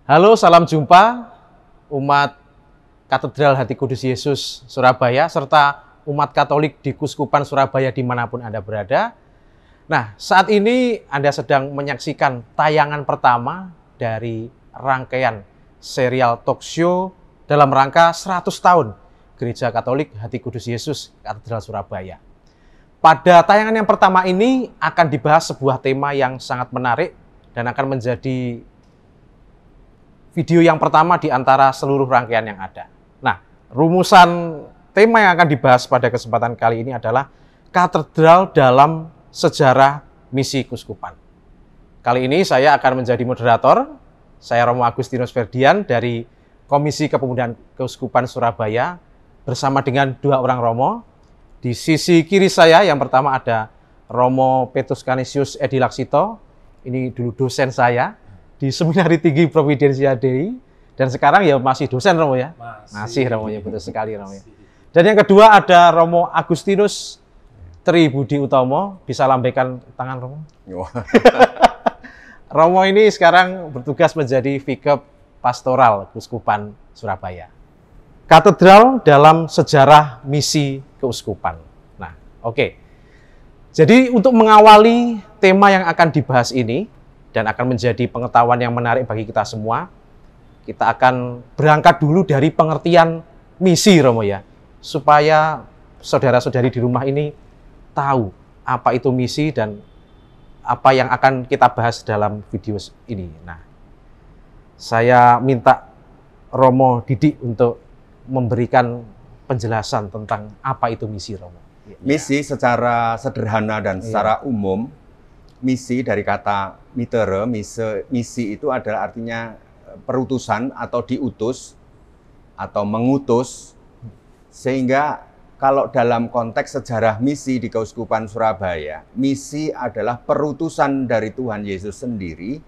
Halo, salam jumpa umat Katedral Hati Kudus Yesus Surabaya serta umat Katolik di Kuskupan Surabaya dimanapun Anda berada. Nah, saat ini Anda sedang menyaksikan tayangan pertama dari rangkaian serial talk show dalam rangka 100 tahun Gereja Katolik Hati Kudus Yesus Katedral Surabaya. Pada tayangan yang pertama ini akan dibahas sebuah tema yang sangat menarik dan akan menjadi video yang pertama di antara seluruh rangkaian yang ada. Nah, rumusan tema yang akan dibahas pada kesempatan kali ini adalah Katedral dalam Sejarah Misi Kuskupan. Kali ini saya akan menjadi moderator. Saya Romo Agustinus Ferdian dari Komisi Kepemudaan Keuskupan Surabaya bersama dengan dua orang Romo. Di sisi kiri saya yang pertama ada Romo Petrus Canisius Edi Laksito. Ini dulu dosen saya di Seminari Tinggi Providensia Dei, dan sekarang ya masih dosen Romo ya? Masih Romo ya, betul sekali Romo ya. Dan yang kedua ada Romo Agustinus Tri Budi Utomo, bisa lambaikan tangan Romo? Romo ini sekarang bertugas menjadi Vikep Pastoral Keuskupan Surabaya. Katedral dalam Sejarah Misi Keuskupan. Nah, oke. Jadi untuk mengawali tema yang akan dibahas ini, dan akan menjadi pengetahuan yang menarik bagi kita semua, kita akan berangkat dulu dari pengertian misi Romo ya, supaya saudara-saudari di rumah ini tahu apa itu misi dan apa yang akan kita bahas dalam video ini. Nah, saya minta Romo Didik untuk memberikan penjelasan tentang apa itu misi Romo. Misi secara sederhana dan secara umum, misi dari kata mitere, misi itu adalah artinya perutusan atau diutus atau mengutus. Sehingga kalau dalam konteks sejarah misi di Keuskupan Surabaya, misi adalah perutusan dari Tuhan Yesus sendiri,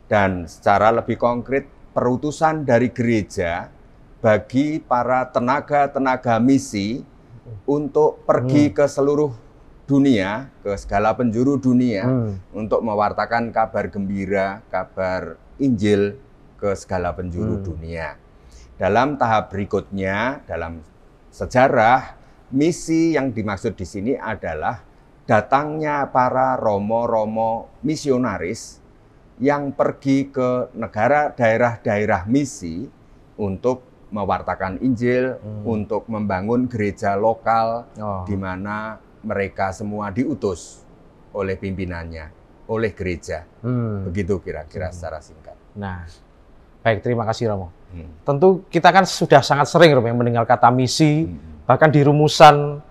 dan secara lebih konkret perutusan dari gereja bagi para tenaga-tenaga misi untuk pergi ke seluruh dunia, ke segala penjuru dunia, untuk mewartakan kabar gembira, kabar Injil ke segala penjuru dunia. Dalam tahap berikutnya, dalam sejarah, misi yang dimaksud di sini adalah datangnya para romo-romo misionaris yang pergi ke negara daerah-daerah misi untuk mewartakan Injil, untuk membangun gereja lokal di mana mereka semua diutus oleh pimpinannya, oleh gereja. Begitu kira-kira secara singkat. Nah, baik, terima kasih Romo. Tentu kita kan sudah sangat sering Romo yang mendengar kata misi, bahkan di rumusan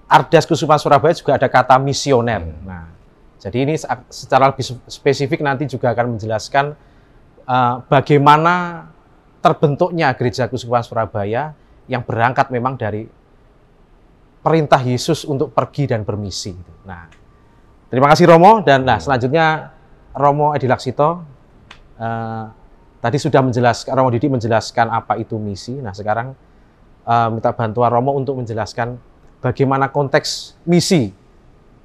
Ardas Keuskupan Surabaya juga ada kata misioner. Nah, jadi ini secara lebih spesifik nanti juga akan menjelaskan bagaimana terbentuknya Gereja Keuskupan Surabaya yang berangkat memang dari perintah Yesus untuk pergi dan bermisi. Nah, terima kasih Romo, dan selanjutnya Romo Edi Laksito tadi sudah menjelaskan, Romo Didik menjelaskan apa itu misi. Nah, sekarang minta bantuan Romo untuk menjelaskan bagaimana konteks misi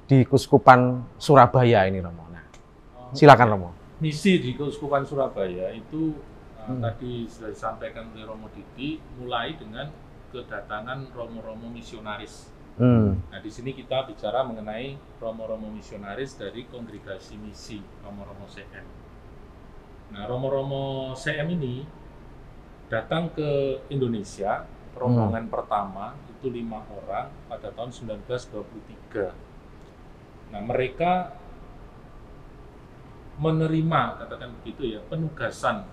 di Keuskupan Surabaya ini Romo. Nah, silakan Romo. Misi di Keuskupan Surabaya itu tadi sudah disampaikan oleh Romo Didik, mulai dengan kedatangan romo-romo misionaris. Nah, di sini kita bicara mengenai romo-romo misionaris dari Kongregasi Misi Romo-romo CM. Nah, romo-romo CM ini datang ke Indonesia, rombongan pertama itu 5 orang pada tahun 1923. Nah, mereka menerima, katakan begitu ya, penugasan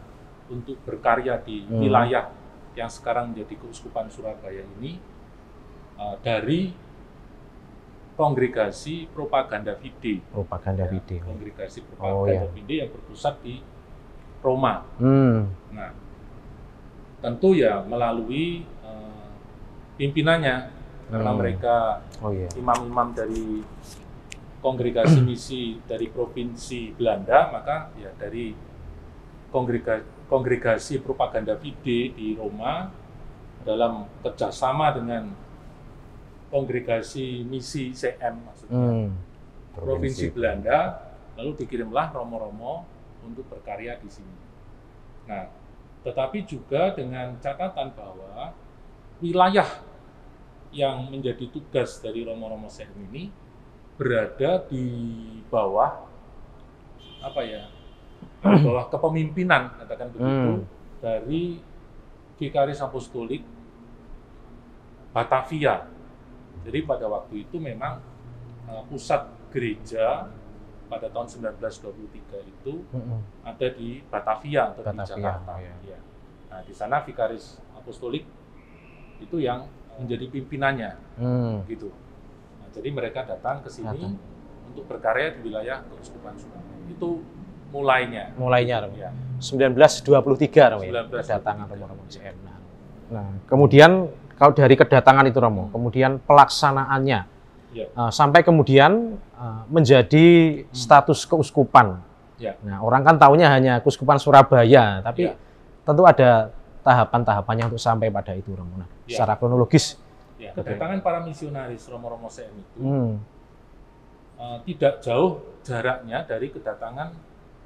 untuk berkarya di wilayah yang sekarang menjadi Keuskupan Surabaya ini dari Kongregasi Propaganda Fide. Propaganda Fide. Kongregasi Propaganda Fide yang berpusat di Roma. Nah, tentu ya melalui pimpinannya, karena mereka imam-imam dari Kongregasi Misi dari Provinsi Belanda, maka ya dari Kongregasi Propaganda Fide di Roma dalam kerjasama dengan Kongregasi Misi CM maksudnya Provinsi Belanda, lalu dikirimlah romo-romo untuk berkarya di sini. Nah, tetapi juga dengan catatan bahwa wilayah yang menjadi tugas dari Romo-Romo CM ini berada di bawah bawah kepemimpinan, katakan begitu, dari Vikaris Apostolik Batavia. Jadi pada waktu itu memang pusat gereja pada tahun 1923 itu ada di Batavia atau di Jakarta. Ya. Nah, di sana Vikaris Apostolik itu yang menjadi pimpinannya, gitu. Nah, jadi mereka datang ke sini untuk berkarya di wilayah Keuskupan Surabaya. Itu mulainya. Ya. 1923 Romo, ya, kedatangan Romo-Romo CM. Nah, kemudian kalau dari kedatangan itu Romo, kemudian pelaksanaannya sampai kemudian menjadi status keuskupan. Ya. Nah, orang kan taunya hanya Keuskupan Surabaya, tapi tentu ada tahapan-tahapannya untuk sampai pada itu Romo. Nah, secara kronologis. Ya, kedatangan para misionaris Romo-Romo CM itu tidak jauh jaraknya dari kedatangan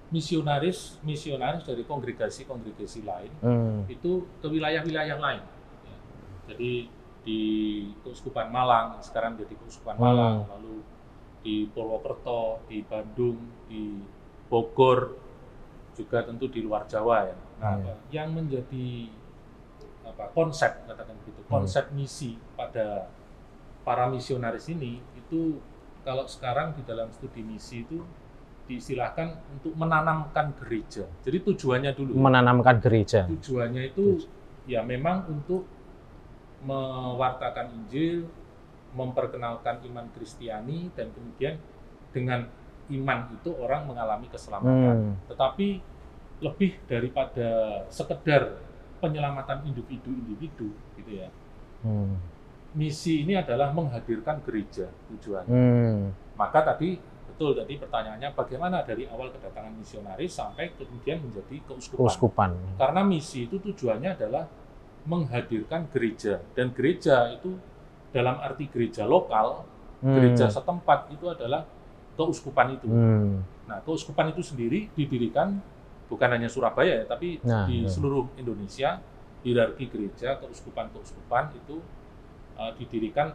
misionaris dari kongregasi-kongregasi lain itu ke wilayah-wilayah lain. Ya. Jadi di Keuskupan Malang, sekarang jadi Keuskupan Malang, lalu di Purwokerto, di Bandung, di Bogor, juga tentu di luar Jawa ya. Nah, yang menjadi konsep, katakan begitu, konsep misi pada para misionaris ini itu kalau sekarang di dalam studi misi itu diistilahkan untuk menanamkan gereja. Jadi tujuannya dulu. Menanamkan gereja. Tujuannya itu ya memang untuk mewartakan Injil, memperkenalkan iman Kristiani, dan kemudian dengan iman itu orang mengalami keselamatan. Tetapi lebih daripada sekedar penyelamatan individu-individu, gitu ya. Misi ini adalah menghadirkan gereja tujuannya. Maka tadi pertanyaannya bagaimana dari awal kedatangan misionaris sampai kemudian menjadi keuskupan. Karena misi itu tujuannya adalah menghadirkan gereja, dan gereja itu dalam arti gereja lokal, gereja setempat itu adalah keuskupan itu. Nah, keuskupan itu sendiri didirikan bukan hanya Surabaya, tapi di seluruh Indonesia. Hierarki gereja keuskupan-keuskupan itu didirikan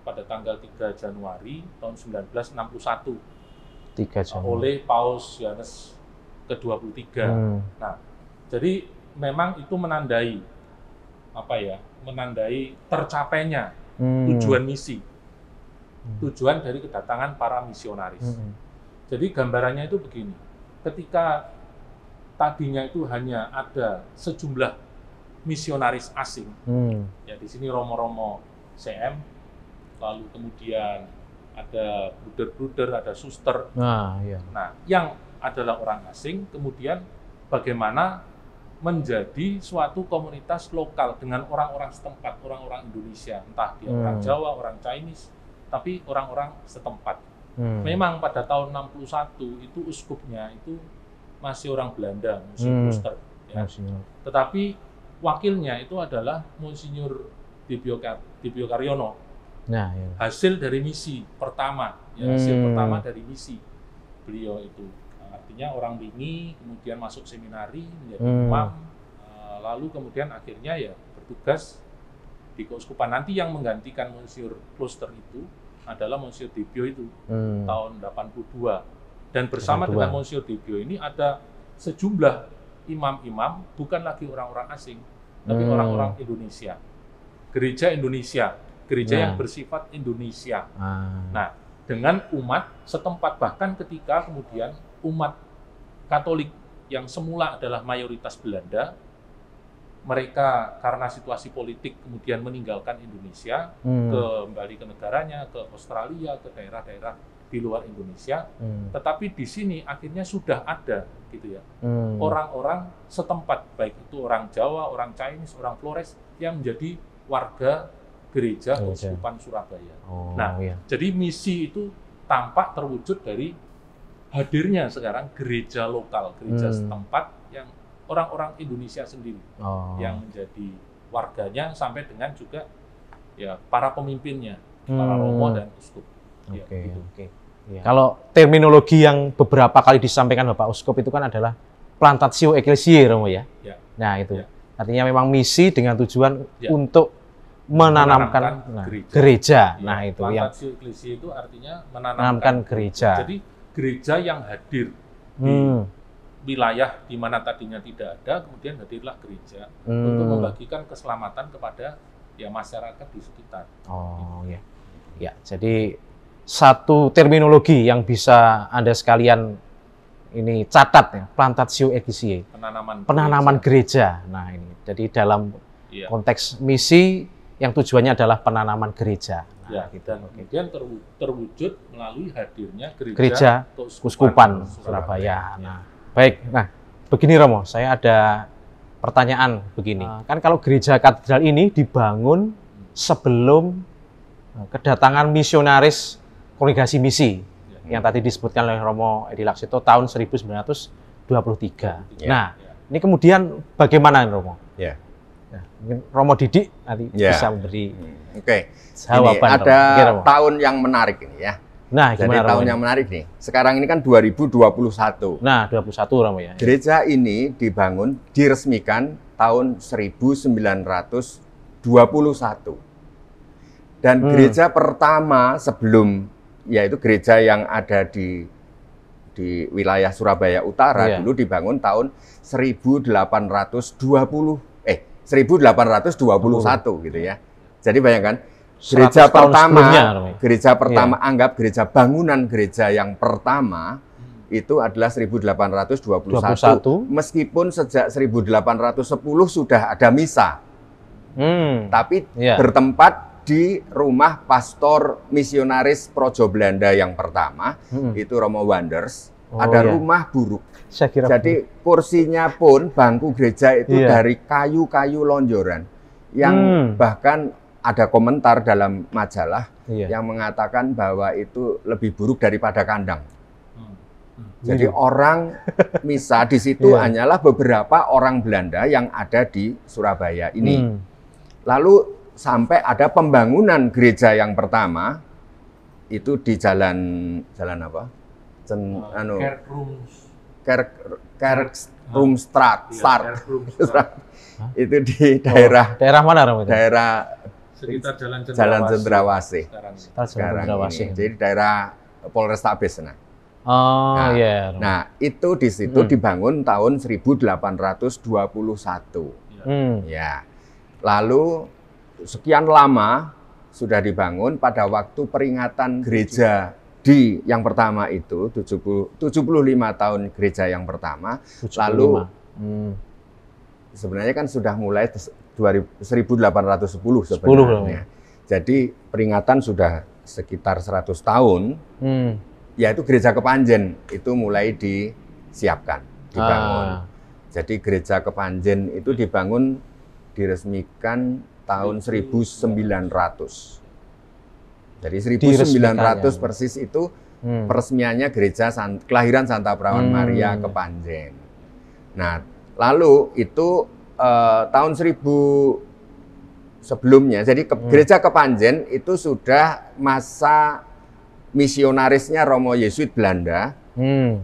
pada tanggal 3 Januari tahun 1961 oleh Paus Yohanes ke-23. Nah, jadi memang itu menandai tercapainya tujuan misi, tujuan dari kedatangan para misionaris. Jadi gambarannya itu begini, ketika tadinya itu hanya ada sejumlah misionaris asing, ya di sini Romo-Romo CM, lalu kemudian ada bruder-bruder, ada suster, nah yang adalah orang asing, kemudian bagaimana menjadi suatu komunitas lokal dengan orang-orang setempat, orang-orang Indonesia, entah dia orang Jawa, orang Chinese, tapi orang-orang setempat. Memang pada tahun 61 itu uskupnya itu masih orang Belanda, Monsignor Kluster. Ya. Tetapi wakilnya itu adalah Monsignor Dibio Karyono. Hasil dari misi pertama, hasil pertama dari misi beliau itu. Artinya orang Lingi, kemudian masuk seminari, menjadi imam, lalu kemudian akhirnya ya bertugas di keuskupan. Nanti yang menggantikan Monsignor Kluster itu adalah Monsignor Dibio itu, tahun 82. Dan bersama dengan Monsignor Dibio ini ada sejumlah imam-imam, bukan lagi orang-orang asing, tapi orang-orang Indonesia. Gereja Indonesia, gereja yang bersifat Indonesia. Nah, dengan umat setempat, bahkan ketika kemudian umat Katolik yang semula adalah mayoritas Belanda, mereka karena situasi politik kemudian meninggalkan Indonesia, kembali ke negaranya, ke Australia, ke daerah-daerah di luar Indonesia, tetapi di sini akhirnya sudah ada gitu ya orang-orang setempat, baik itu orang Jawa, orang Chinese, orang Flores yang menjadi warga gereja Keuskupan Surabaya. Jadi misi itu tampak terwujud dari hadirnya sekarang gereja lokal, gereja setempat yang orang-orang Indonesia sendiri yang menjadi warganya, sampai dengan juga ya para pemimpinnya, para romo dan uskup. Kalau terminologi yang beberapa kali disampaikan Bapak Uskup itu kan adalah plantatio ecclesiae, Romo ya. Ya. Nah, itu. Ya. Artinya memang misi dengan tujuan Ya. untuk menanamkan gereja. Ya, Nah, itu yang plantatio ecclesiae itu artinya menanamkan gereja. Jadi gereja yang hadir di wilayah di mana tadinya tidak ada, kemudian hadirlah gereja untuk membagikan keselamatan kepada ya masyarakat di sekitar. Oh ya, ya. Jadi satu terminologi yang bisa Anda sekalian ini catat ya, plantatio ecclesiae, penanaman gereja. Nah ini, jadi dalam konteks misi yang tujuannya adalah penanaman gereja. Nah, ya, gitu. dan kemudian terwujud melalui hadirnya gereja Keuskupan Surabaya. Nah, baik. Nah, begini Romo, saya ada pertanyaan begini. Kan kalau gereja katedral ini dibangun sebelum kedatangan misionaris kongregasi misi yang tadi disebutkan oleh Romo Edi Laksito tahun 1923. Nah, ini kemudian bagaimana Romo? Ya. Nah, mungkin Romo Didik nanti bisa memberi jawaban. Ini ada tahun yang menarik ini ya. Nah, jadi tahun yang menarik nih. Sekarang ini kan 2021. Nah, 21 Romo ya. Gereja ini dibangun, diresmikan tahun 1921. Dan gereja pertama sebelum, yaitu gereja yang ada di wilayah Surabaya Utara dulu dibangun tahun 1821 gitu ya. Jadi bayangkan gereja pertama anggap gereja bangunan gereja yang pertama itu adalah 1821 meskipun sejak 1810 sudah ada misa. Tapi bertempat di rumah pastor misionaris Projo Belanda yang pertama itu Romo Wanders. Ada rumah buruk. Jadi kursinya pun bangku gereja itu dari kayu-kayu lonjoran yang bahkan ada komentar dalam majalah yang mengatakan bahwa itu lebih buruk daripada kandang. Jadi orang misa di situ hanyalah beberapa orang Belanda yang ada di Surabaya ini. Lalu sampai ada pembangunan gereja yang pertama itu di jalan apa? Kerkrumstraat. Itu di daerah mana Romo? Daerah sekitar Jalan Cendrawasih. Sekarang ini. Jadi daerah Polrestabes. Nah, itu di situ dibangun tahun 1821. Ya. Lalu sekian lama sudah dibangun pada waktu peringatan gereja di yang pertama itu 75 tahun gereja yang pertama. 75. Lalu sebenarnya kan sudah mulai 1810 sebenarnya. Jadi peringatan sudah sekitar 100 tahun. Yaitu gereja Kepanjen itu mulai disiapkan, dibangun. Jadi gereja Kepanjen itu diresmikan tahun 1900. Jadi 1900 persis itu peresmiannya gereja kelahiran Santa Perawan Maria Kepanjen. Nah, lalu itu tahun 1000 sebelumnya, jadi gereja Kepanjen itu sudah masa misionarisnya Romo Yesuit Belanda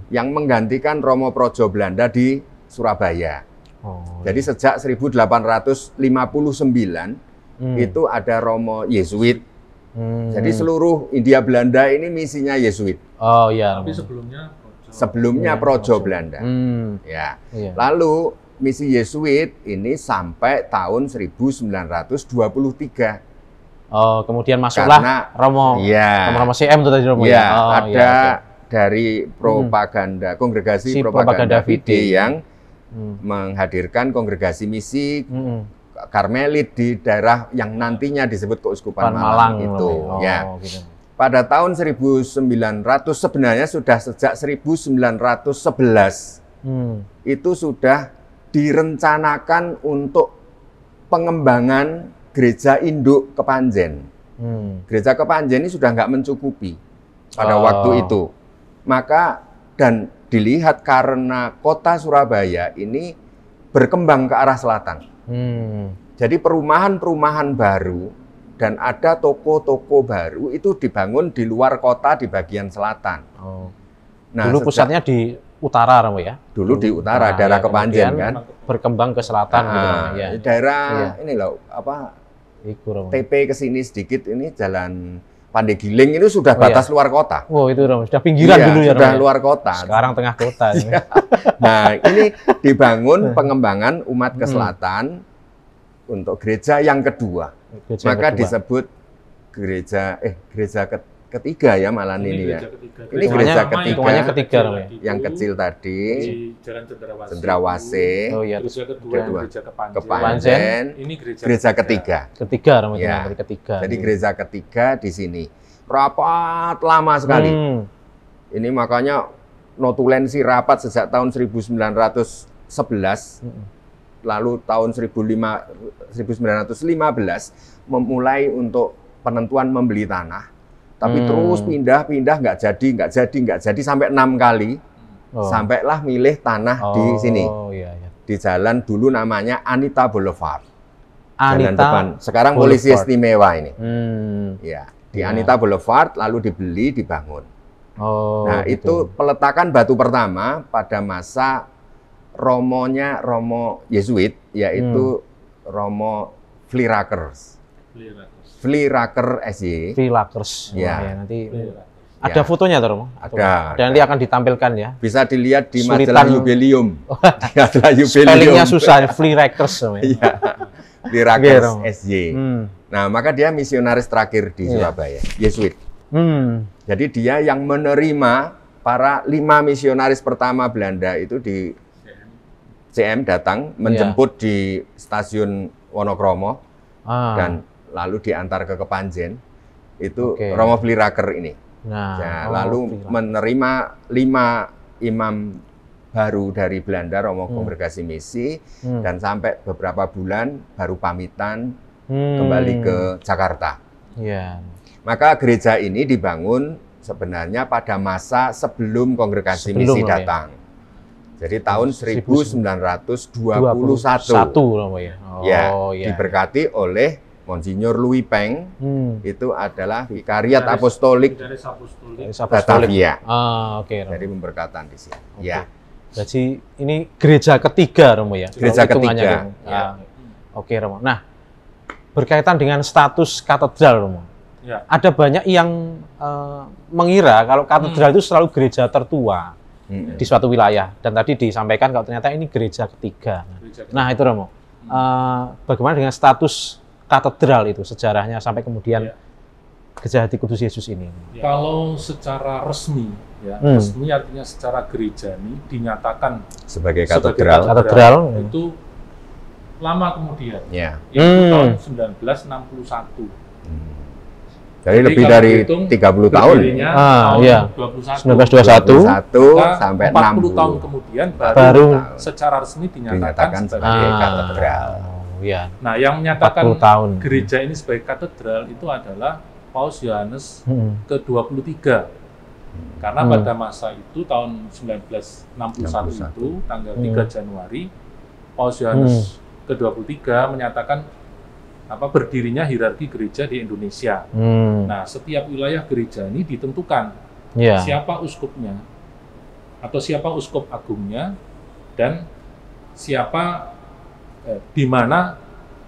yang menggantikan Romo Projo Belanda di Surabaya. Jadi sejak 1859 itu ada Romo Yesuit. Jadi seluruh Hindia Belanda ini misinya Yesuit. Tapi sebelumnya Projo Belanda. Ya. Lalu misi Yesuit ini sampai tahun 1923. Kemudian masuklah Romo CM itu tadi Romo ada dari propaganda kongregasi propaganda Fide yang menghadirkan kongregasi misi Karmelit di daerah yang nantinya disebut Keuskupan Malang itu. Gitu. Pada tahun 1900 sebenarnya sudah sejak 1911 itu sudah direncanakan untuk pengembangan gereja induk Kepanjen. Gereja Kepanjen ini sudah nggak mencukupi pada waktu itu. Maka dan dilihat karena kota Surabaya ini berkembang ke arah selatan. Jadi perumahan-perumahan baru dan ada toko-toko baru itu dibangun di luar kota di bagian selatan. Nah, dulu pusatnya di utara Romo ya. Dulu di utara, Nah, daerah ya, Kepanjen kemudian kan. berkembang ke selatan gitu Romo. Ya. Daerah Iya. ini loh, apa Iku Romo. TP ke sini sedikit, ini jalan Pandegiling itu sudah Oh, iya. batas luar kota. Wow, itu Romo. Sudah pinggiran Iya, dulu ya sudah Romo. luar kota. Sekarang tengah kota. Ya. Nah, ini dibangun pengembangan umat ke selatan untuk gereja yang kedua. Gereja yang Maka kedua. disebut gereja ketiga ya malah ini ya. gereja ketiga. Ini gereja ketiga. Hitungannya ketiga, Romo, ya? Yang kecil tadi, di Jalan Cendrawasih. Cendrawasih, Oh iya. Gereja kedua, Kedua. gereja Kepanjen. Kepanjen, Ini gereja ketiga. Ketiga Romo, Ya. dari ketiga. Jadi gereja ketiga di sini. Rapat lama sekali. Ini makanya notulensi rapat sejak tahun 1911, lalu tahun 1915 memulai untuk penentuan membeli tanah. Tapi terus pindah nggak jadi sampai 6 kali. Oh. Sampailah milih tanah di sini. Oh iya, iya. Di jalan dulu namanya Anita Boulevard. Jalan Anita depan. Sekarang Boulevard. polisi istimewa ini. Ya, di Ya. Anita Boulevard lalu dibeli, dibangun. Oh, Nah, gitu. itu peletakan batu pertama pada masa Romo Yesuit, yaitu Romo Vlierakers. Vlieraker SY. Freelakers. Ya. Wah, ya, nanti Vlierakers. ada Ya. fotonya tuh Romo? Ada. Dan nanti akan ditampilkan ya. Bisa dilihat di Sulitan. majalah Jubileum. Di majalah Jubileum. Spellingnya susah, Vlierakers. Iya. Vlierakers Oke, Romo. SY. Nah, maka dia misionaris terakhir di Iya. Surabaya, Yesuit. Hmm. Jadi dia yang menerima para 5 misionaris pertama Belanda itu di CM datang, menjemput di stasiun Wonokromo, Ah. dan lalu diantar ke Kepanjen. Itu Oke. Romo Vlierakers ini. Nah, Nah, oh, lalu Vlierakers. menerima 5 imam baru dari Belanda, Romo Kongregasi Misi, dan sampai beberapa bulan baru pamitan kembali ke Jakarta. Iya. Maka gereja ini dibangun sebenarnya pada masa sebelum Kongregasi Sebelum, Misi Romo, ya. datang. Jadi tahun 1921. Romo ya. Ya, Oh, iya. diberkati oleh Monsinyur Louis Peng, itu adalah Vikariat Dari- Apostolik Dari Apostolik. Batavia. Ah, oke. Romo. Jadi pemberkatan di sini. Oke. Ya, Jadi ini gereja ketiga Romo ya. Gereja Kalau hitungannya, ketiga, Romo. ya. Oke Romo. Nah, berkaitan dengan status katedral Romo. Ya. Ada banyak yang mengira kalau katedral itu selalu gereja tertua di suatu wilayah, dan tadi disampaikan kalau ternyata ini gereja ketiga. Gereja Nah itu Romo, bagaimana dengan status katedral itu sejarahnya sampai kemudian Ya. Gereja Hati Kudus Yesus ini? Kalau secara resmi, ya, resmi artinya secara gereja ini dinyatakan sebagai sebagai katedral. Katedral. itu lama kemudian, Ya. yaitu tahun 1961. Jadi lebih kalau dari dihitung 30 tahun. berdirinya Ah, tahun iya. 21. 1921. Maka sampai 40 tahun 60 kemudian Baru secara resmi dinyatakan dinyatakan sebagai katedral. Ya, Nah, yang menyatakan 40 tahun. gereja ini sebagai katedral itu adalah Paus Yohanes Hmm. ke-23. Karena pada masa itu tahun 1961 itu tanggal 3 Januari Paus Yohanes ke-23 menyatakan berdirinya hierarki gereja di Indonesia. Nah, setiap wilayah gereja ini ditentukan Ya. siapa uskupnya atau siapa uskup agungnya dan siapa di mana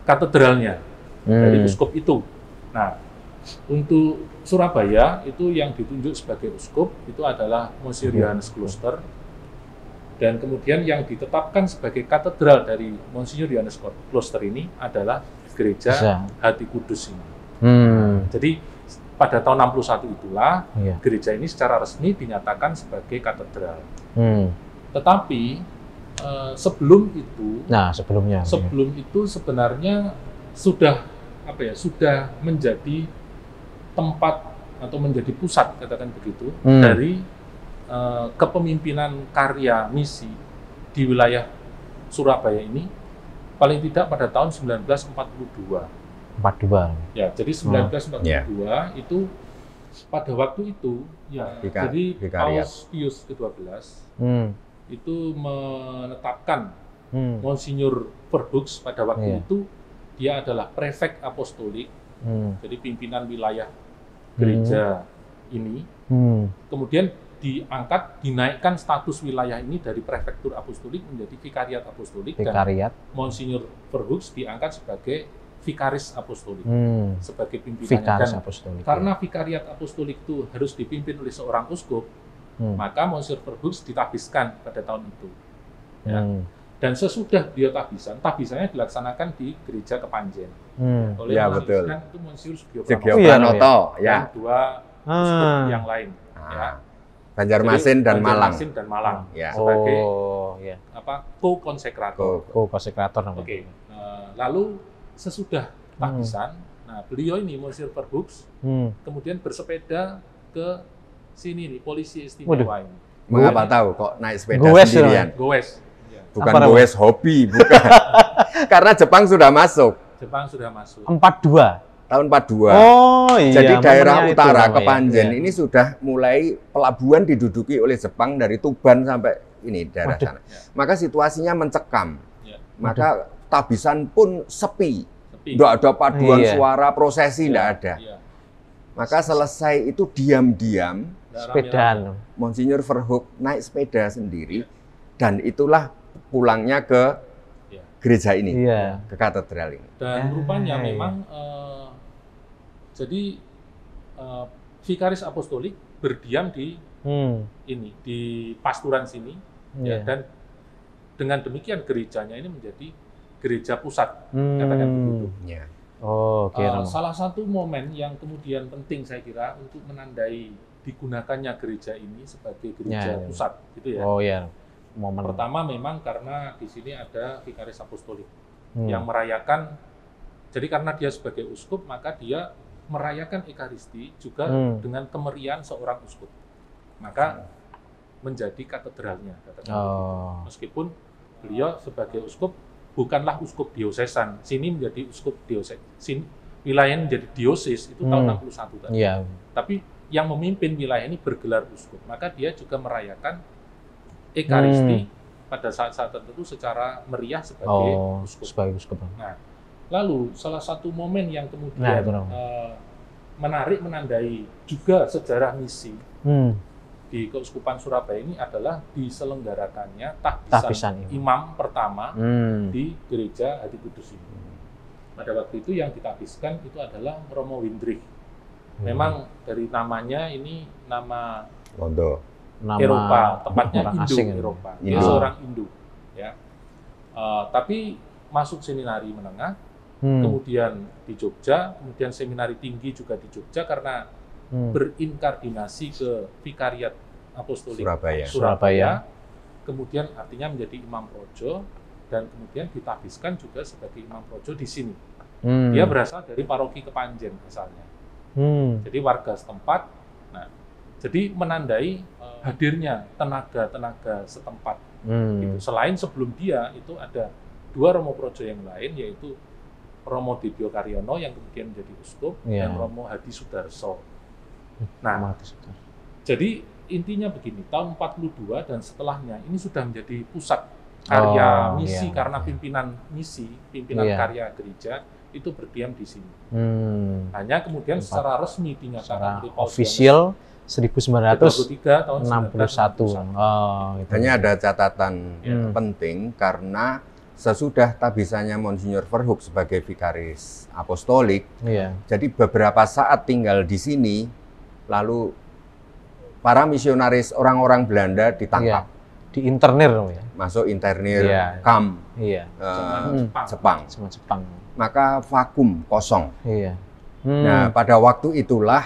katedralnya dari uskup itu. Nah, untuk Surabaya itu yang ditunjuk sebagai uskup itu adalah Monsinyur Yohanes Kloster, dan kemudian yang ditetapkan sebagai katedral dari Monsinyur Yohanes Kloster ini adalah Gereja Hati Kudus ini. Jadi pada tahun 61 itulah gereja ini secara resmi dinyatakan sebagai katedral. Tetapi sebelum itu, sebelum itu sebenarnya sudah sudah menjadi tempat atau menjadi pusat, katakan begitu, dari kepemimpinan karya misi di wilayah Surabaya ini, paling tidak pada tahun 1942. Ya, jadi 1942 itu pada waktu itu ya, jadi Paus Pius ke-12 itu menetapkan Monsinyur Verdux pada waktu itu dia adalah prefek apostolik, jadi pimpinan wilayah gereja ini. Kemudian diangkat, dinaikkan status wilayah ini dari prefektur apostolik menjadi vikariat apostolik, Vikariat. dan Monsinyur Verhoeks diangkat sebagai vikaris apostolik, sebagai pimpinannya. Vikaris Dan apostolik. karena vikariat apostolik itu harus dipimpin oleh seorang uskup, maka Monsinyur Verhoeks ditabiskan pada tahun itu. Ya. Dan sesudah dia tabisannya dilaksanakan di gereja Kepanjen. Oleh Ya, yang betul. melanjutkan itu Monsinyur Sugio Sugio Pranoto, dan ya. dua uskup yang lain. Ya. Banjarmasin dan Malang. Banjarmasin dan Malang Ya. sebagai ya. co-konsekrator. Co-konsekrator namanya. Oke. Lalu sesudah tabisan, nah beliau ini Monsinyur Verhoeks kemudian bersepeda ke sini nih, polisi istimewa ini. Mengapa tahu kok naik sepeda Goes sendirian? Goes. Ya. Bukan Apa goes hobi, bukan. Karena Jepang sudah masuk Jepang sudah masuk. 42. tahun 42. Oh iya. Jadi daerah momennya itu utara namanya. Kepanjen Iya. ini sudah mulai pelabuhan diduduki oleh Jepang dari Tuban sampai ini daerah sana. Maka situasinya mencekam. Ya. Maka tabisan pun sepi. Sepi. Tidak ada paduan Iya. suara, prosesi tidak ada. Iya. Maka selesai itu diam-diam Sepedaan. Monsinyur Verhoeks naik sepeda sendiri dan itulah pulangnya ke Iya. gereja ini, Iya. ke katedral ini. Dan rupanya iya. memang jadi vikaris apostolik berdiam di ini, di pasturan sini, ya, Iya. dan dengan demikian gerejanya ini menjadi gereja pusat, katakan begitu. Ya. Oh, oke. Romo. Salah satu momen yang kemudian penting saya kira untuk menandai digunakannya gereja ini sebagai gereja Ya, ya. pusat, gitu ya. Oh ya. Momen. Pertama memang karena di sini ada vikaris apostolik Hmm. yang merayakan, jadi karena dia sebagai uskup maka dia merayakan Ekaristi juga dengan kemeriahan seorang uskup, maka menjadi katedralnya, katakan begitu. Meskipun beliau sebagai uskup bukanlah uskup diosesan, sini menjadi uskup dioses, sini wilayah menjadi diosis itu tahun 61 tadi. Iya. Tapi yang memimpin wilayah ini bergelar uskup, maka dia juga merayakan Ekaristi pada saat-saat tertentu secara meriah sebagai uskup. Sebagai uskup. Nah, lalu salah satu momen yang kemudian itu, menarik menandai juga sejarah misi di Keuskupan Surabaya ini adalah diselenggarakannya tahbisan imam pertama di gereja Hati Kudus ini. Pada waktu itu yang ditabiskan itu adalah Romo Windrich. Memang dari namanya ini nama Eropa, tepatnya Indo-Eropa. Dia seorang Hindu, ya. Tapi masuk seminari menengah, kemudian di Jogja, kemudian seminari tinggi juga di Jogja karena berinkardinasi ke Vikariat Apostolik Surabaya. Kemudian artinya menjadi Imam Projo dan kemudian ditabiskan juga sebagai Imam Projo di sini. Dia berasal dari paroki Kepanjen asalnya. Jadi warga setempat. Nah, jadi menandai hadirnya tenaga-tenaga setempat. Gitu. Selain sebelum dia itu ada dua Romo Projo yang lain, yaitu Romo Dibyo Karyono yang kemudian menjadi uskup dan Romo Hadi Sudarso. Nah, jadi intinya begini, tahun 42 dan setelahnya ini sudah menjadi pusat karya misi karena pimpinan misi, pimpinan karya gereja itu berdiam di sini. Hanya kemudian secara resmi dinyatakan oleh Paus official 1961. tahun 1961. Hanya ada catatan penting karena sesudah tabisannya Monsinyur Verhoeks sebagai vikaris apostolik, jadi beberapa saat tinggal di sini, lalu para misionaris orang-orang Belanda ditangkap, diinternir, masuk internir kamp Jepang. Maka vakum kosong. Nah, pada waktu itulah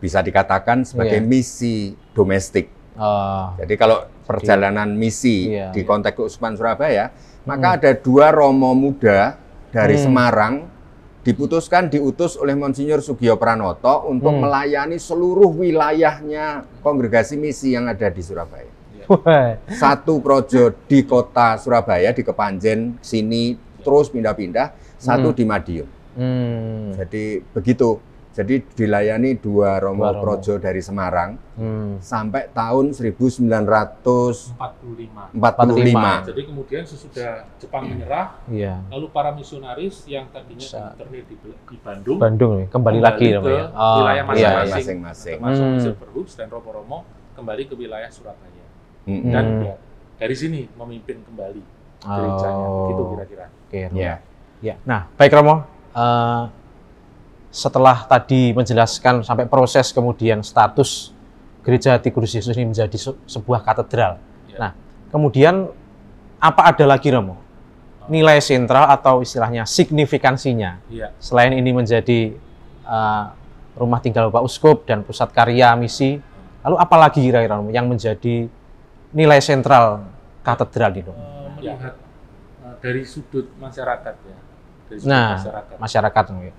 bisa dikatakan sebagai misi domestik. Jadi kalau perjalanan misi di konteks Keuskupan Surabaya, maka ada dua romo muda dari Semarang diutus oleh Monsinyur Sugio Pranoto untuk melayani seluruh wilayahnya kongregasi misi yang ada di Surabaya. Satu projo di kota Surabaya, di Kepanjen, sini terus pindah-pindah, satu di Madiun. Jadi begitu. Jadi dilayani dua romo projo dari Semarang sampai tahun 1945. Jadi kemudian sesudah Jepang menyerah, lalu para misionaris yang tadinya internir di Bandung kembali lagi ke wilayah masing-masing, termasuk Monsinyur Verhoeks dan romo-romo kembali ke wilayah Surabaya. Mm-mm. Dan ya, dari sini memimpin kembali gerejanya, begitu kira-kira. Oke, Romo. Ya. Ya. Nah, baik Romo. Setelah tadi menjelaskan sampai proses kemudian status Gereja Hati Kudus Yesus ini menjadi sebuah katedral. Ya. Nah, kemudian apa ada lagi Romo? Nilai sentral atau istilahnya signifikansinya. Iya. Selain ini menjadi rumah tinggal Bapak Uskup dan pusat karya misi, lalu apa lagi kira-kira Romo yang menjadi nilai sentral katedral itu? Melihat dari sudut masyarakat ya. Dari sudut Nah, masyarakat. masyarakat ya.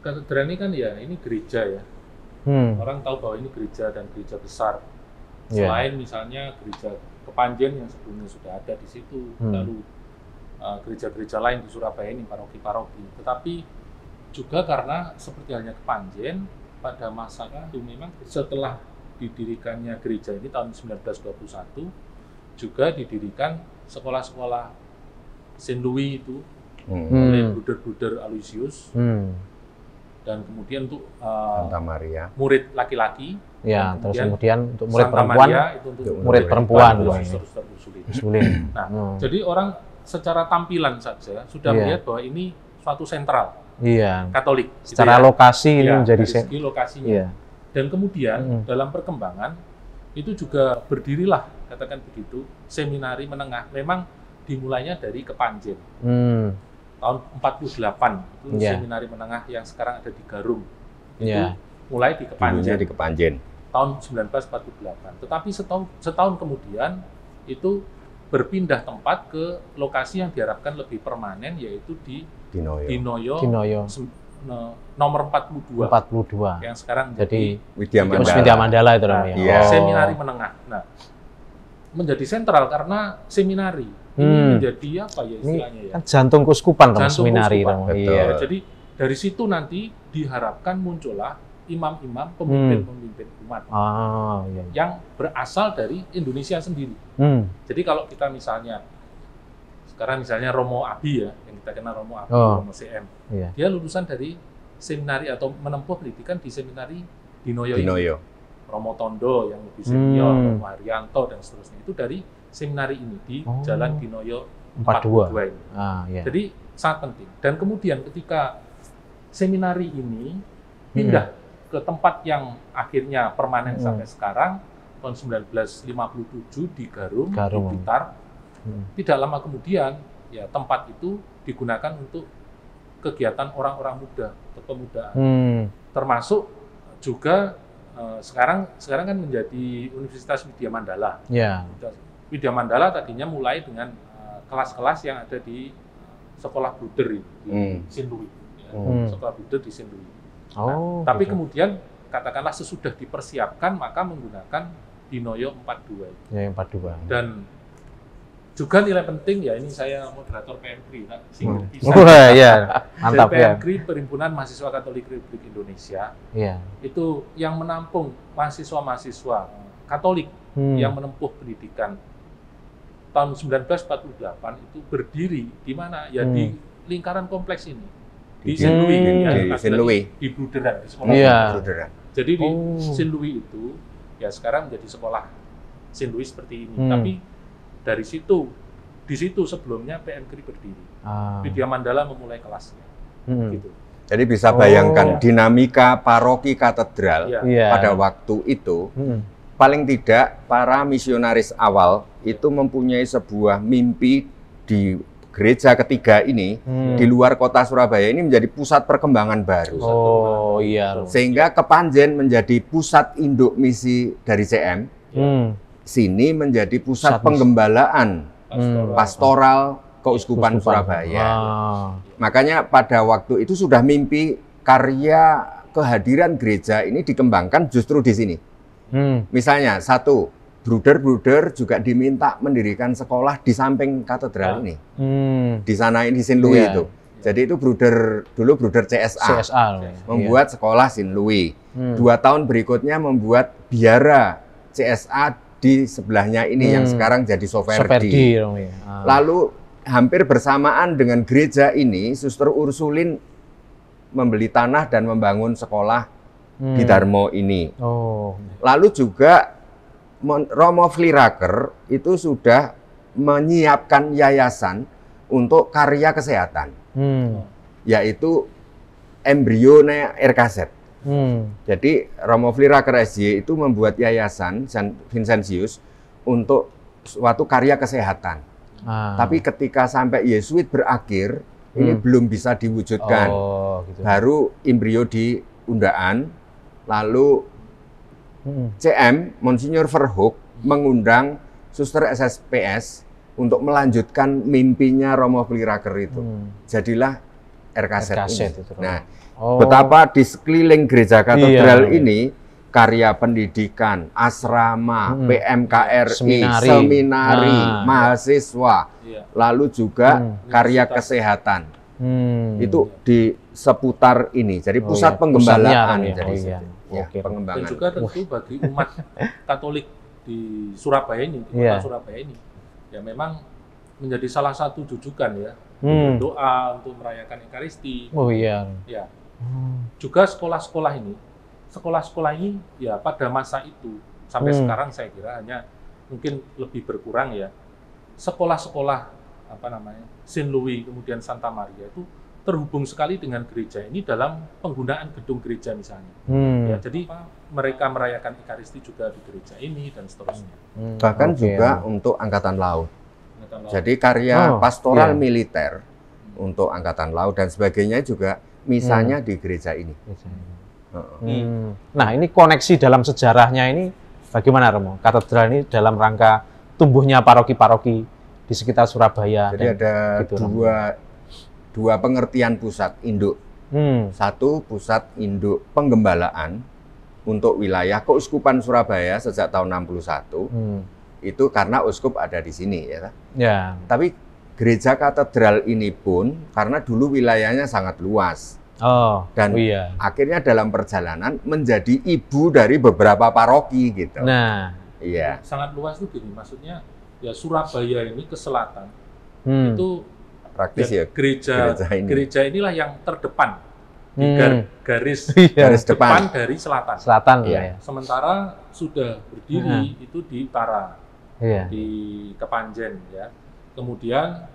Katedral ini kan ya, ini gereja ya. Orang tahu bahwa ini gereja dan gereja besar. Yeah. Selain misalnya gereja Kepanjen yang sebelumnya sudah ada di situ, lalu gereja-gereja lain di Surabaya ini, paroki-paroki. Tetapi juga karena seperti halnya Kepanjen, pada masa itu memang setelah didirikannya gereja ini tahun 1921, juga didirikan sekolah-sekolah Saint Louis itu oleh Bruder-Bruder Aloysius. Dan kemudian untuk Santa Maria. murid laki-laki, Ya, dan terus kemudian untuk murid Santa perempuan, Maria itu untuk murid perempuan untuk loh ini. suster-suster Ursulin. Ursulin. Nah, jadi orang secara tampilan saja sudah Iya. melihat bahwa ini suatu sentral Iya. Katolik. gitu Secara ya. lokasi ini Iya, menjadi dari segi lokasinya. Iya. Dan kemudian dalam perkembangan itu juga berdirilah, katakan begitu, seminari menengah. Memang dimulainya dari Kepanjen. Tahun 48 itu Iya. seminari menengah yang sekarang ada di Garum. Itu Iya. mulai di Dulunya Kepanjen di Kepanjen. tahun 1948. Tetapi setahun kemudian itu berpindah tempat ke lokasi yang diharapkan lebih permanen, yaitu di Dinoyo. Dinoyo nomor 42 yang sekarang Jadi Widya Terus Mandala. Widya Mandala itu Romo ya. Iya. seminari menengah. Nah, menjadi sentral karena seminari ini menjadi apa ya istilahnya ya? Kan jantung keuskupan Romo, Jantung seminari keuskupan. Romo. Betul. Iya. Ya, jadi dari situ nanti diharapkan muncullah imam-imam, pemimpin-pemimpin umat Iya. yang berasal dari Indonesia sendiri. Jadi kalau kita misalnya sekarang misalnya Romo Abi ya, yang kita kenal Romo Abi, Romo CM, Iya. dia lulusan dari seminari atau menempuh pendidikan di seminari Dinoyo. Dinoyo. Romo Tondo yang lebih senior, Romo Haryanto dan seterusnya itu dari seminari ini di Jalan Dinoyo 42 ini. Iya. Jadi sangat penting. Dan kemudian ketika seminari ini pindah ke tempat yang akhirnya permanen sampai sekarang, tahun 1957 di Garum. Di Blitar, tidak lama kemudian ya tempat itu digunakan untuk kegiatan orang-orang muda, kepemudaan. Termasuk juga sekarang kan menjadi Universitas Widya Mandala. Iya. Widya Mandala tadinya mulai dengan kelas-kelas yang ada di sekolah Bruder di Saint Louis, ya. Sekolah Bruder di Saint Louis. Tapi kemudian katakanlah sesudah dipersiapkan maka menggunakan Dinoyo 42. Ya, 42. Dan juga nilai penting ya, ini saya moderator PMKRI, Wah, iya, mantap ya. PMKRI Perhimpunan Mahasiswa Katolik Republik Indonesia. Iya. Itu yang menampung mahasiswa-mahasiswa Katolik yang menempuh pendidikan tahun 1948 itu berdiri di mana ya di lingkaran kompleks ini di Saint Louis, di Saint Louis, di Bruderan, di sekolah Bruderan. Jadi di Saint Louis itu ya sekarang menjadi sekolah Saint Louis seperti ini. Tapi dari situ, di situ sebelumnya PMKRI berdiri. Widya Mandala memulai kelasnya. Gitu. Jadi bisa bayangkan dinamika paroki katedral pada waktu itu. Paling tidak para misionaris awal itu mempunyai sebuah mimpi di gereja ketiga ini di luar kota Surabaya ini menjadi pusat perkembangan baru. Iya. Sehingga Kepanjen menjadi pusat induk misi dari CM. Sini menjadi pusat penggembalaan pastoral Keuskupan Surabaya. Makanya pada waktu itu sudah mimpi karya kehadiran gereja ini dikembangkan justru di sini. Misalnya satu, Bruder-Bruder juga diminta mendirikan sekolah di samping katedral ini. Di sana ini Saint Louis itu. Jadi itu dulu Bruder CSA membuat sekolah Saint Louis. 2 tahun berikutnya membuat biara CSA di sebelahnya ini yang sekarang jadi Soferdi. Lalu hampir bersamaan dengan gereja ini, Suster Ursulin membeli tanah dan membangun sekolah di Darmo ini. Lalu juga Romo Vlieräcker itu sudah menyiapkan yayasan untuk karya kesehatan, yaitu embryone RKZ. Jadi Romo Vlieräcker SJ itu membuat yayasan St. Vincentius untuk suatu karya kesehatan. Tapi ketika sampai Yesuit berakhir, ini belum bisa diwujudkan. Gitu. Baru embrio di undaan, lalu CM Monsignor Verhoek mengundang Suster SSPS untuk melanjutkan mimpinya Romo Vlieräcker itu. Jadilah RKZ ini. itu. Nah, betapa di sekeliling gereja katedral Iya. ini karya pendidikan, asrama, PMKRI, seminari, mahasiswa, lalu juga karya kesehatan. Itu di seputar ini. Jadi pusat penggembalaan. Jadi pengembangan. Dan juga tentu bagi umat Katolik di Surabaya ini, di kota Surabaya ini, ya memang menjadi salah satu jujukan ya, berdoa untuk merayakan Ekaristi. Ya. Juga sekolah-sekolah ini ya pada masa itu sampai sekarang saya kira hanya mungkin lebih berkurang ya. Sekolah-sekolah Saint Louis kemudian Santa Maria itu terhubung sekali dengan gereja ini dalam penggunaan gedung gereja misalnya. Ya, jadi mereka merayakan Ekaristi juga di gereja ini dan seterusnya. Bahkan juga untuk Angkatan Laut. Jadi karya pastoral militer untuk Angkatan Laut dan sebagainya juga misalnya di gereja ini. Nah, ini koneksi dalam sejarahnya ini bagaimana, Romo? Katedral ini dalam rangka tumbuhnya paroki-paroki di sekitar Surabaya. Jadi ada gitu, dua pengertian pusat induk. Satu pusat induk penggembalaan untuk wilayah Keuskupan Surabaya sejak tahun 61. Itu karena uskup ada di sini ya. Tapi gereja katedral ini pun karena dulu wilayahnya sangat luas. Dan akhirnya dalam perjalanan menjadi ibu dari beberapa paroki gitu. Nah, iya. Sangat luas itu gini, maksudnya ya Surabaya ini ke selatan itu praktis ya gereja inilah yang terdepan di garis depan dari selatan. Ya. Sementara sudah berdiri itu di utara, di Kepanjen ya. Kemudian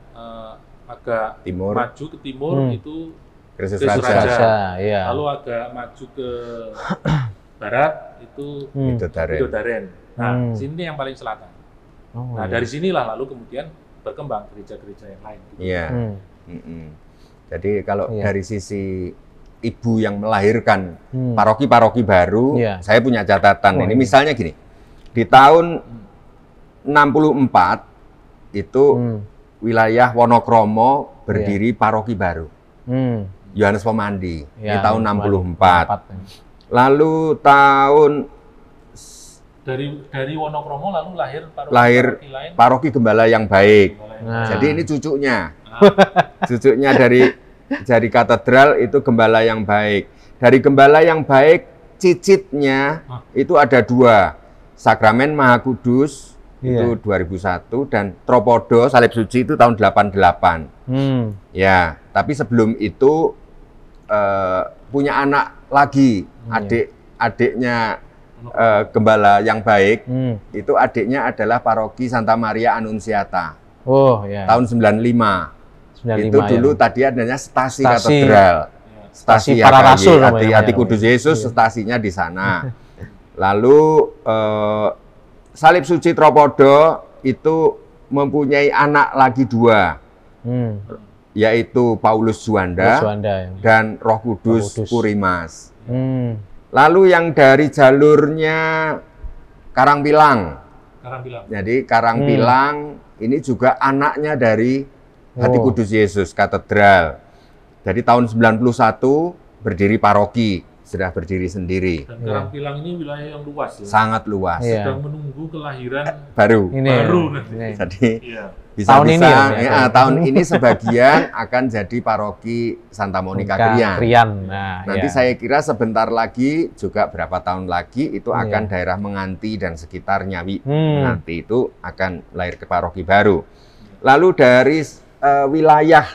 agak maju ke timur itu Kristus Raja. Ya. Lalu agak maju ke barat itu Widodaren. Nah, sini yang paling selatan. Nah, dari sinilah lalu kemudian berkembang gereja-gereja yang lain. Gitu. Iya. Jadi kalau dari sisi ibu yang melahirkan paroki-paroki baru, saya punya catatan ini. Misalnya gini, di tahun 64 itu wilayah Wonokromo berdiri paroki baru. Yohanes Pemandi di tahun 64. Lalu tahun dari Wonokromo lalu lahir paroki Gembala yang Baik. Jadi ini cucunya. Cucunya dari katedral itu Gembala yang Baik. Dari Gembala yang Baik cicitnya itu ada 2. Sakramen Maha Kudus itu 2001 dan Tropodo Salib Suci itu tahun 88. Ya, tapi sebelum itu punya anak lagi, adiknya Gembala yang Baik, itu adiknya adalah paroki Santa Maria Annunziata. Tahun 95. Itu dulu tadi adanya stasi katedral. Stasi para rasul, Hati Kudus Yesus, stasinya di sana. Lalu Salib Suci Tropodo itu mempunyai anak lagi 2. Yaitu Paulus Juanda dan Roh Kudus Purimas. Lalu yang dari jalurnya Karangpilang. Jadi Karangpilang ini juga anaknya dari Hati Kudus Yesus Katedral. Jadi tahun 91 berdiri paroki, sudah berdiri sendiri. Dan Karangpilang ini wilayah yang luas ya. Sangat luas. Sedang menunggu kelahiran baru. Jadi tahun ini sebagian akan jadi paroki Santa Monica Krian. Nanti saya kira sebentar lagi juga berapa tahun lagi itu akan daerah Menganti dan sekitarnya Menganti itu akan lahir ke paroki baru. Lalu dari wilayah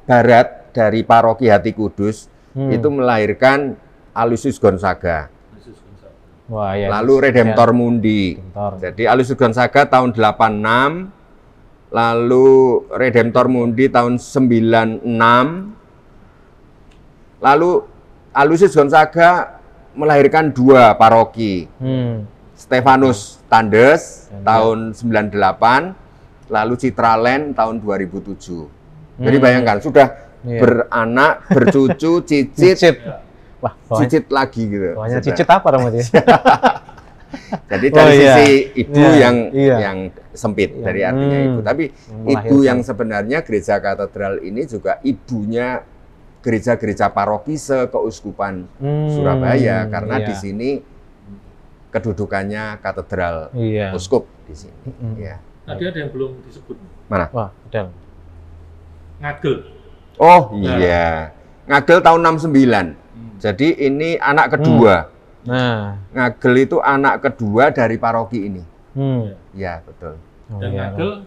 barat dari paroki Hati Kudus itu melahirkan Aloysius Gonzaga. Wah, ya, lalu Redemptor Mundi. Redemptor. Jadi Aloysius Gonzaga tahun 86, lalu Redemptor Mundi tahun 96, lalu Aloysius Gonzaga melahirkan 2 paroki. Stefanus Tandes tahun 98, lalu Citraland tahun 2007. Jadi bayangkan sudah beranak, bercucu, cicit. Wah, cicit lagi gitu. Pokoknya cicit apa namanya? Jadi dari sisi ibu yang sempit Yang, dari artinya ibu. Tapi ibu yang sebenarnya gereja katedral ini juga ibunya gereja-gereja paroki sekeuskupan Surabaya, karena di sini kedudukannya katedral uskup di sini. Ya. Tadi ada yang belum disebut. Mana? Wah, betul. Ngagel. Oh iya, Ngagel tahun 69. Jadi ini anak kedua. Nah, Ngagel itu anak kedua dari paroki ini. Ya betul. Dan Ngagel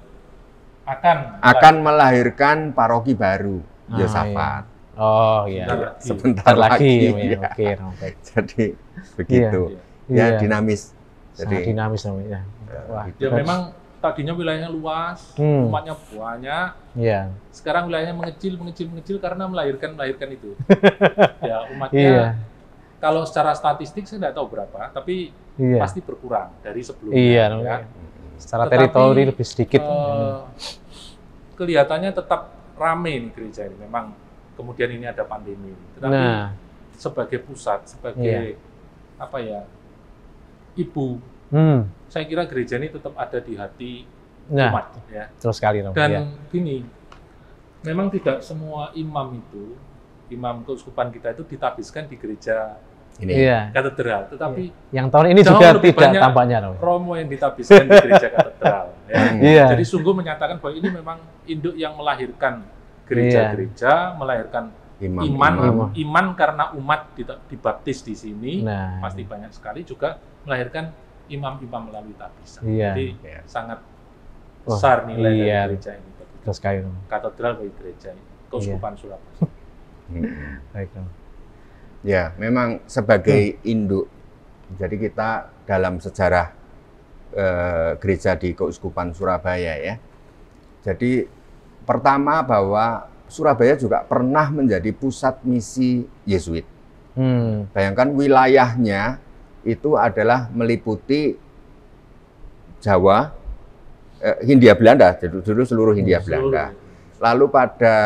akan melahirkan paroki baru, Yosafat. Oh iya. Sebentar lagi. Ya. Oke. Jadi begitu. Ya dinamis. Jadi dinamis namanya. Wah. Ya memang tadinya wilayahnya luas, umatnya banyak. Iya. Sekarang wilayahnya mengecil karena melahirkan itu. Ya umatnya. Kalau secara statistik saya tidak tahu berapa, tapi pasti berkurang dari sebelumnya. Iya. Ya. Secara teritori lebih sedikit. Kelihatannya tetap rame nih gereja ini. Memang kemudian ini ada pandemi. Tetapi sebagai pusat, sebagai apa ya, ibu. Saya kira gereja ini tetap ada di hati umat, ya. Terus sekali, dan gini, memang tidak semua imam keuskupan kita itu ditabiskan di gereja katedral, tetapi yang tahun ini juga tidak tampaknya Romo yang ditabiskan di gereja katedral. Jadi sungguh menyatakan bahwa ini memang induk yang melahirkan gereja-gereja, melahirkan iman karena umat dibaptis di sini, pasti banyak sekali, juga melahirkan imam-imam melalui tabisan. Jadi sangat besar nilai dari gereja ini. Terus sekali, katedral bagi gereja ini, keuskupan Surabaya. Baik, ya, memang sebagai induk. Jadi kita dalam sejarah gereja di keuskupan Surabaya ya. Jadi pertama bahwa Surabaya juga pernah menjadi pusat misi Yesuit. Bayangkan wilayahnya itu adalah meliputi Jawa, Hindia Belanda, dulu seluruh Hindia Belanda. Lalu pada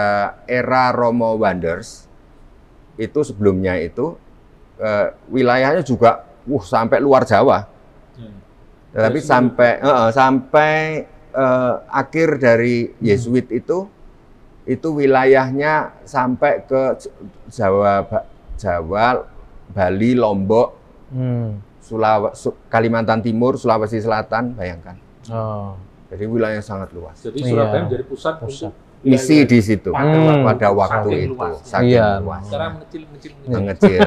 era Romo Wonders, itu sebelumnya itu wilayahnya juga sampai luar Jawa. Tetapi sampai akhir dari Yesuit itu wilayahnya sampai ke Jawa, Bali, Lombok, Kalimantan Timur, Sulawesi Selatan, bayangkan. Jadi wilayahnya sangat luas. Jadi Surabaya menjadi pusat misi di situ pada waktu itu. Saking luas. Sekarang mengecil.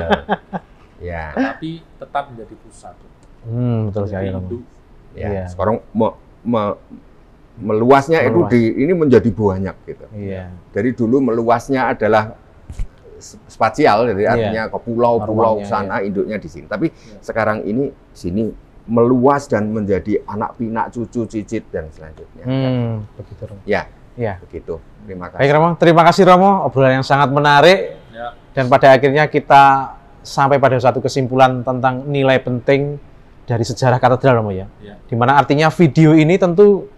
Ya. Tapi tetap menjadi pusat. Betul sekali. Ya. Sekarang meluasnya itu ini menjadi banyak gitu. Dari dulu meluasnya adalah spasial, jadi artinya ke pulau-pulau sana, induknya di sini. Tapi sekarang ini sini meluas dan menjadi anak pinak, cucu, cicit dan selanjutnya. Begitu, Romo. Ya, begitu. Terima kasih. Baik, Romo. Terima kasih, Romo. Obrolan yang sangat menarik. Dan pada akhirnya kita sampai pada suatu kesimpulan tentang nilai penting dari sejarah katedral, Romo ya. Dimana artinya video ini tentu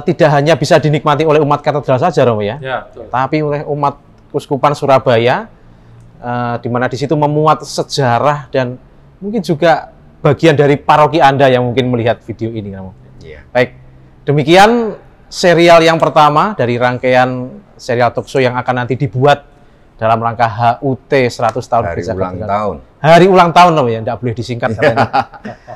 tidak hanya bisa dinikmati oleh umat katedral saja, Romo ya. Tapi oleh umat Keuskupan Surabaya, di mana di situ memuat sejarah dan mungkin juga bagian dari paroki Anda yang mungkin melihat video ini. Baik, demikian serial yang pertama dari rangkaian serial talkshow yang akan nanti dibuat dalam rangka HUT 100 tahun Gereja Katedral. Hari ulang tahun, ya, tidak boleh disingkat katanya.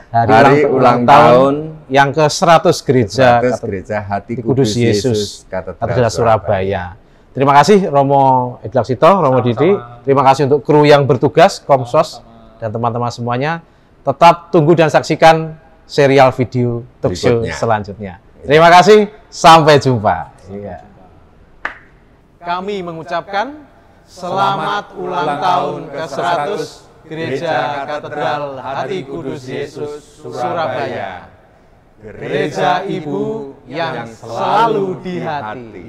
Hari ulang tahun yang ke-100 Gereja Hati Kudus Yesus Katedral Surabaya. Terima kasih Romo Edlaksito, Romo Didi. Terima kasih untuk kru yang bertugas, Komsos, dan teman-teman semuanya. Tetap tunggu dan saksikan serial video talkshow selanjutnya. Terima kasih, sampai jumpa. Kami mengucapkan selamat ulang tahun ke-100 Gereja Katedral Hati Kudus Yesus Surabaya. Gereja Ibu yang selalu di hati.